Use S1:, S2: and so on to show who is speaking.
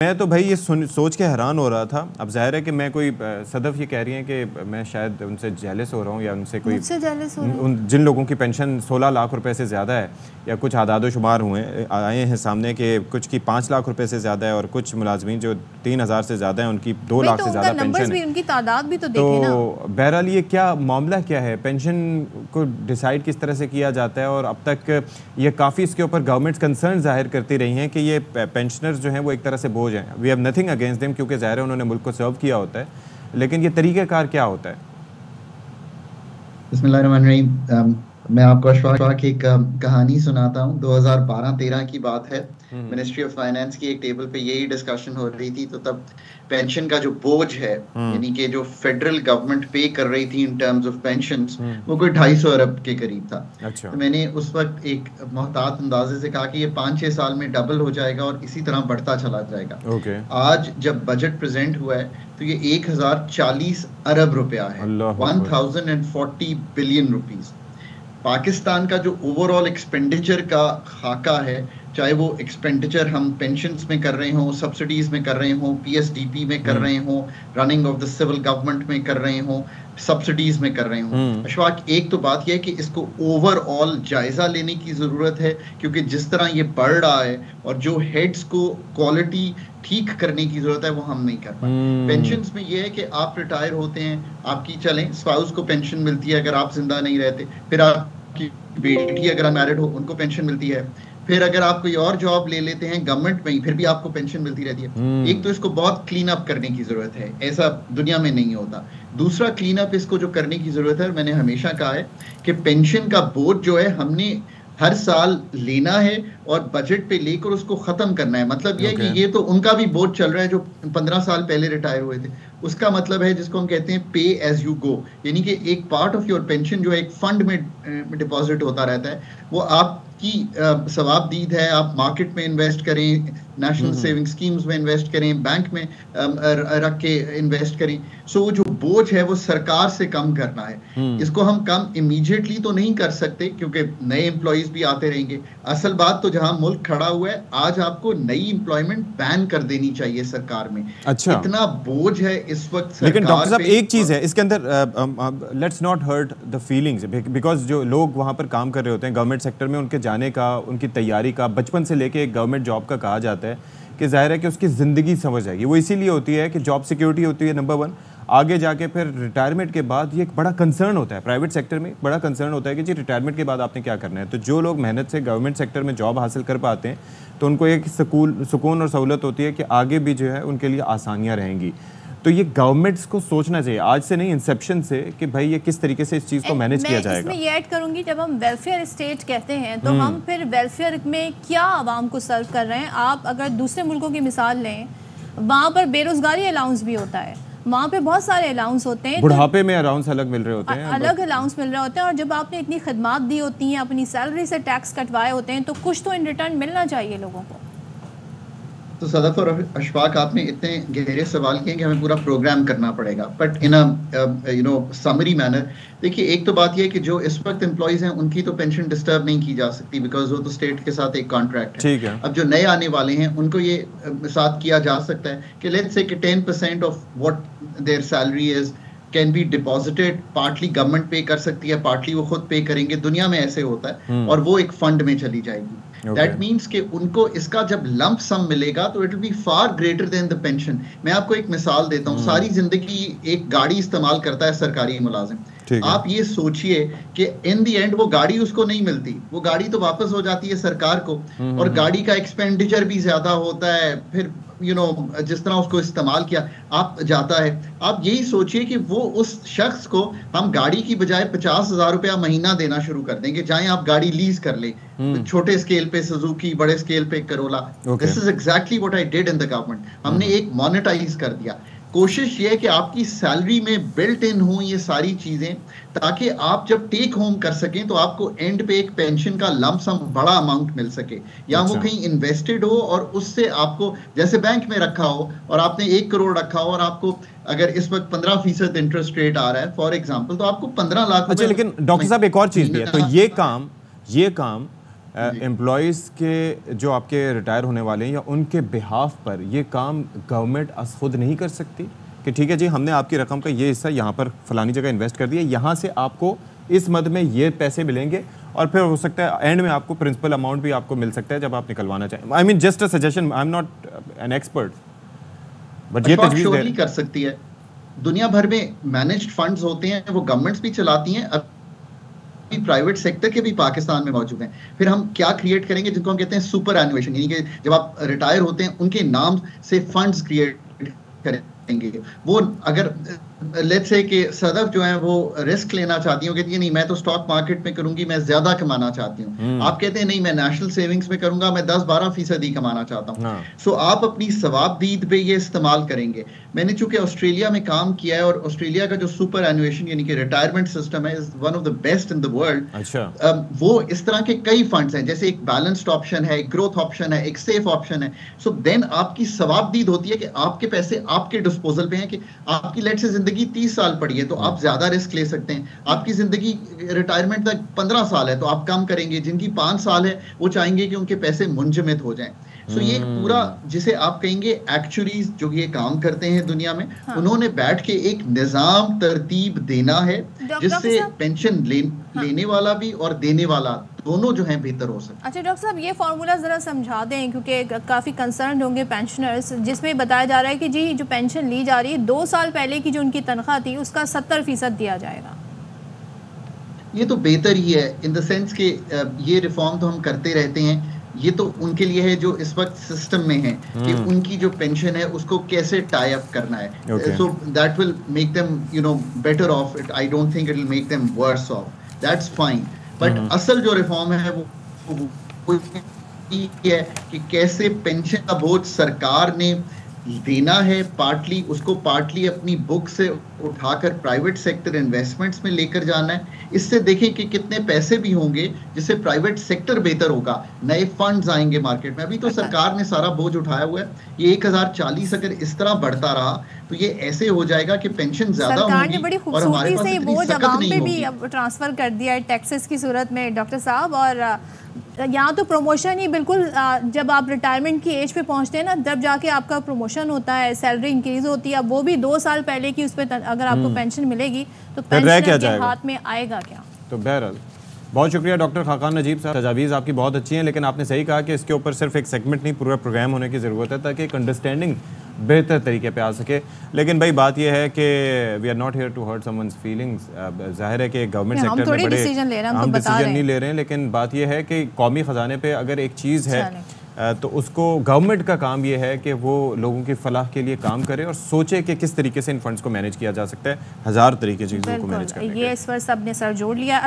S1: मैं तो भाई ये सोच के हैरान हो रहा था। अब जाहिर है कि मैं कोई सदफ ये कह रही हैं कि मैं शायद उनसे जेलस हो रहा हूँ या उनसे कोई
S2: जेलस हो रहा
S1: उन जिन लोगों की पेंशन 16 लाख रुपए से ज़्यादा है या कुछ आदाद शुमार आए हैं सामने कि कुछ की 5 लाख रुपए से ज़्यादा है और कुछ मुलाजमीन जो 3,000 से ज़्यादा है उनकी 2 लाख से ज़्यादा पेंशन है।
S2: उनकी तादाद भी तो देखें ना।
S1: बहरहाल ये क्या मामला क्या है, पेंशन को डिसाइड किस तरह से किया जाता है? और अब तक ये काफ़ी इसके ऊपर गवर्नमेंट्स कंसर्न जाहिर करती रही हैं कि ये पेंशनर्स जो हैं वो एक तरह से बोझ हैं। We have nothing against them क्योंकि ज़ाहिर है उन्होंने मुल्क को सर्व किया होता है, लेकिन ये तरीक़ाकार क्या होता है?
S3: बिस्मिल्लाहिर्रहमानिर्रहीम। मैं आपको अशफाक की एक कहानी सुनाता हूँ। 2012-13 की बात है। मिनिस्ट्री ऑफ फाइनेंस की एक टेबल पे यही डिस्कशन हो रही थी। तो तब पेंशन का जो बोझ है, यानी कि जो फेडरल गवर्नमेंट पे कर रही थी इन टर्म्स ऑफ पेंशन्स, वो कोई 250 अरब के करीब था।
S1: अच्छा।
S3: तो मैंने उस वक्त एक मोहतात अंदाजे से कहा कि ये 5-6 साल में डबल हो जाएगा और इसी तरह बढ़ता चला जाएगा।
S1: ओके।
S3: आज जब बजट प्रेजेंट हुआ है तो ये 1040 अरब रुपया है, 1040 बिलियन रुपीस। पाकिस्तान का जो ओवरऑल एक्सपेंडिचर का खाका है, चाहे वो एक्सपेंडिचर हम पेंशन्स में कर रहे हों, सब्सिडीज में कर रहे हों, पीएसडीपी में कर रहे हों, running of the civil government में कर रहे हों, सब्सिडीज में कर रहे हों। अशफाक, एक तो बात यह है कि इसको ओवरऑल जायजा लेने की जरूरत है, क्योंकि जिस तरह ये बढ़ रहा है और जो हेड्स को क्वालिटी ठीक करने की जरूरत है वो हम नहीं कर पाए। पेंशन्स में ये है कि आप रिटायर होते हैं, आपकी चलें स्पाउस को पेंशन मिलती है अगर आप जिंदा नहीं रहते, फिर आपकी बेटी अगर अनमैरिड हो उनको पेंशन मिलती है, फिर अगर आप कोई और जॉब ले लेते हैं गवर्नमेंट में ही, फिर भी आपको पेंशन मिलती रहती है। एक तो इसको बहुत क्लीन अप करने की जरूरत है, ऐसा दुनिया में नहीं होता। दूसरा क्लीन अप इसको जो करने की जरूरत है, मैंने हमेशा कहा है कि पेंशन का बोझ जो है हमने हर साल लेना है और बजट पे लेकर उसको खत्म करना है। मतलब यह कि ये तो उनका भी बोझ चल रहा है जो 15 साल पहले रिटायर हुए थे। उसका मतलब है जिसको हम कहते हैं पे एज यू गो, यानी कि एक पार्ट ऑफ योर पेंशन जो है एक फंड में डिपॉजिट होता रहता है, वो आपकी सवाबदीद है। आप मार्केट में इन्वेस्ट करें, नेशनल सेविंग स्कीम्स में इन्वेस्ट करें, बैंक में रख के इन्वेस्ट करें। सो वो जो बोझ है वो सरकार से कम करना है। इसको हम कम इमीडिएटली तो नहीं कर सकते क्योंकि नए एम्प्लॉइज भी आते रहेंगे। असल बात तो जहां मुल्क खड़ा हुआ है, आज आपको नई एम्प्लॉयमेंट बैन कर देनी चाहिए सरकार में।
S1: अच्छा।
S3: इतना बोझ है इस वक्त।
S1: लेकिन डॉक्टर साहब एक चीज है इसके अंदर, let's not hurt the feelings, because जो लोग वहां पर काम कर रहे होते हैं गवर्नमेंट सेक्टर में, उनके जाने का, उनकी तैयारी का, बचपन से लेके एक गवर्नमेंट जॉब का कहा जाता है कि जाहिर है कि उसकी ज़िंदगी समझ आएगी। वो इसीलिए होती है कि जॉब सिक्योरिटी होती है नंबर 1, आगे जाके फिर रिटायरमेंट के बाद ये एक बड़ा कंसर्न होता है। प्राइवेट सेक्टर में बड़ा कंसर्न होता है कि जी रिटायरमेंट के बाद आपने क्या करना है। तो जो लोग मेहनत से गवर्नमेंट सेक्टर में जॉब हासिल कर पाते हैं तो उनको एक सुकून और सहूलत होती है कि आगे भी जो है उनके लिए आसानियाँ रहेंगी। तो ये गवर्नमेंट्स को सोचना चाहिए आज से नहीं, इंसेप्शन से, कि भाई ये किस तरीके से इस चीज़ को मैनेज किया जाएगा।
S2: मैं ये ऐड करूंगी, जब हम वेलफेयर स्टेट कहते हैं तो हम फिर वेलफेयर में क्या आवाम को सर्व कर रहे हैं। आप अगर दूसरे मुल्कों की मिसाल लें, वहाँ पर बेरोजगारी अलाउंस भी होता है, वहाँ पे बहुत सारे अलाउंस होते हैं।
S1: बुढ़ापे में अलाउंस अलग मिल रहे होते हैं,
S2: अलग अलाउंस मिल रहे होते हैं। और जब आपने इतनी खदमात दी होती हैं, अपनी सैलरी से टैक्स कटवाए होते हैं, तो कुछ तो इन रिटर्न मिलना चाहिए लोगों को।
S3: तो सदफ और अशफाक, आपने इतने गहरे सवाल किए कि हमें पूरा प्रोग्राम करना पड़ेगा, but in a summary manner. देखिए, एक तो बात यह है कि जो इस वक्त एम्प्लॉइज हैं उनकी तो पेंशन डिस्टर्ब नहीं की जा सकती बिकॉज वो तो स्टेट के साथ एक कॉन्ट्रैक्ट है।
S1: ठीक है।
S3: अब जो नए आने वाले हैं उनको ये साथ किया जा सकता है कि लेट्स से कि 10% of what there salary is can be deposited. Partly government पे कर सकती है, पार्टली वो खुद पे करेंगे। दुनिया में ऐसे होता है, और वो एक फंड में चली जाएगी। दैट मीन्स कि उनको इसका जब लंप सम मिलेगा तो it will be far greater than the pension. मैं आपको एक मिसाल देता हूँ। सारी जिंदगी एक गाड़ी इस्तेमाल करता है सरकारी मुलाजिम। आप ये सोचिए कि इन द एंड वो गाड़ी उसको नहीं मिलती, वो गाड़ी तो वापस हो जाती है सरकार को, और गाड़ी का एक्सपेंडिचर भी ज्यादा होता है। फिर जिस तरह उसको इस्तेमाल किया आप जाता है। आप यही सोचिए कि वो उस शख्स को हम गाड़ी की बजाय 50,000 रुपया महीना देना शुरू कर देंगे, चाहे आप गाड़ी लीज कर ले, छोटे स्केल पे सुजुकी, बड़े स्केल पे Corolla. This is exactly what I did in the government. हमने एक मोनेटाइज कर दिया। कोशिश ये है कि आपकी सैलरी में बिल्ट इन हो ये सारी चीजें, ताकि आप जब टेक होम कर सकें तो आपको एंड पे एक पेंशन का लंप सम बड़ा अमाउंट मिल सके, या वो कहीं इन्वेस्टेड हो और उससे आपको, जैसे बैंक में रखा हो और आपने 1 करोड़ रखा हो और आपको अगर इस वक्त 15% इंटरेस्ट रेट आ रहा है फॉर एग्जाम्पल, तो आपको 15 लाख।
S1: अच्छा, लेकिन डॉक्टर साहब एक और चीज भी है। तो ये काम एम्प्लॉयज़ के जो आपके रिटायर होने वाले हैं या उनके बिहाफ पर ये काम गवर्नमेंट खुद नहीं कर सकती कि ठीक है जी, हमने आपकी रकम का ये हिस्सा यहाँ पर फलानी जगह इन्वेस्ट कर दिया, यहाँ से आपको इस मद में ये पैसे मिलेंगे और फिर हो सकता है एंड में आपको प्रिंसिपल अमाउंट भी आपको मिल सकता है जब आप निकलवाना चाहें। I mean just a suggestion, I am not an expert, but ये तजवीज़
S3: कर सकती है। दुनिया भर में मैनेज्ड फंड्स होते हैं, वो गवर्नमेंट्स भी चलाती हैं, अभी प्राइवेट सेक्टर के भी पाकिस्तान में मौजूद हैं। फिर हम क्या क्रिएट करेंगे जिनको हम कहते हैं सुपर एनुएशन, यानी कि जब आप रिटायर होते हैं उनके नाम से फंड्स क्रिएट करेंगे। वो अगर लेट्स से कि सदफ जो है वो रिस्क लेना चाहती हूँ, कहती है नहीं मैं तो स्टॉक मार्केट में करूंगी, मैं ज्यादा कमाना चाहती हूँ। आप कहते हैं नहीं मैं नेशनल सेविंग्स में करूंगा, मैं 10-12% ही कमाना चाहता हूँ। सो आप अपनी सवाबदीद पे ये इस्तेमाल करेंगे। मैंने चूंकि ऑस्ट्रेलिया में काम किया है और ऑस्ट्रेलिया का जो सुपर एनुएशन यानी कि रिटायरमेंट सिस्टम है is one of the best in the world. वो इस तरह के कई फंड्स हैं, जैसे एक बैलेंस्ड ऑप्शन है, एक ग्रोथ ऑप्शन है, एक सेफ ऑप्शन है। सो देन आपकी सवाबदीद होती है कि आपके पैसे आपके डिस्पोजल पे हैं, कि आपकी लेट्स से जिंदगी 30 साल पड़ी है तो आप ज्यादा रिस्क ले सकते हैं। आपकी जिंदगी रिटायरमेंट तक 15 साल है तो आप कम करेंगे। जिनकी 5 साल है वो चाहेंगे कि उनके पैसे मुंजमद हो जाएं। सो ये पूरा जिसे आप कहेंगे एक्चुअरीज जो ये काम करते हैं दुनिया में, उन्होंने बैठ के एक निजाम तरतीब देना है जिससे पेंशन लेने वाला भी और देने वाला दोनों जो हैं बेहतर हो सकते।
S2: अच्छा डॉक्टर साहब, ये फार्मूला ज़रा समझा दें क्योंकि काफ़ी कंसर्न होंगे पेंशनर्स, जिसमें बताया जा रहा है कि जी जो पेंशन ली जा रही है 2 साल पहले की जो उनकी तनख्वाह थी उसका 70% दिया जाएगा।
S3: ये तो बेहतर ही है इन द सेंस कि ये रिफॉर्म तो हम करते रहते हैं। ये तो उनके लिए है जो इस वक्त सिस्टम में है कि उनकी जो पेंशन है उसको कैसे टाई अप करना है। So that will make them you know better off it. I don't think it will make them worse off, that's fine. But असल जो रिफॉर्म है वो ये है कि कैसे पेंशन का बोझ सरकार ने देना है, पार्टली उसको पार्टली अपनी बुक से उठाकर प्राइवेट सेक्टर इन्वेस्टमेंट्स में लेकर जाना है। इससे देखें कि कितने पैसे भी होंगे जिससे प्राइवेट सेक्टर बेहतर होगा, नए फंड्स आएंगे मार्केट में। अभी तो सरकार ने सारा बोझ उठाया हुआ है। ये 1040 अगर इस तरह बढ़ता रहा तो ये ऐसे हो जाएगा कि पेंशन ज्यादा होगी
S2: बड़ी और हमारे पास बोझ आवाम पे भी अब ट्रांसफर कर दिया है टैक्सेस की सूरत में डॉक्टर साहब। और यहाँ तो प्रमोशन ही बिल्कुल जब आप रिटायरमेंट की एज पे पहुँचते हैं ना तब जाके आपका प्रमोशन होता है, सैलरी इंक्रीज होती है। वो भी 2 साल पहले की उस पर अगर आपको पेंशन मिलेगी तो पेंशन के हाथ में आएगा क्या? तो
S1: बहरहाल बहुत शुक्रिया डॉक्टर खाकान नजीब साहब। तजावीज़ आपकी बहुत अच्छी हैं, लेकिन आपने सही कहा कि इसके ऊपर सिर्फ एक सेगमेंट नहीं पूरा प्रोग्राम होने की ज़रूरत है ताकि एक अंडरस्टैंडिंग बेहतर तरीके पे आ सके। लेकिन भाई बात यह है कि we are not here to hurt someone's feelings. जाहिर है कि गवर्नमेंट सेक्टर में बड़े हम डिसीजन नहीं ले रहे हैं, लेकिन बात यह है कि कौमी ख़जाने पे अगर एक चीज़ है तो उसको गवर्नमेंट का काम ये है कि वो लोगों की फलाह के लिए काम करे और सोचे कि किस तरीके से इन फंड्स को मैनेज किया जा सकता है। 1000 तरीके चीज़ों को मैनेज करने के।
S2: ये इस पर सब ने सर जोड़ लिया।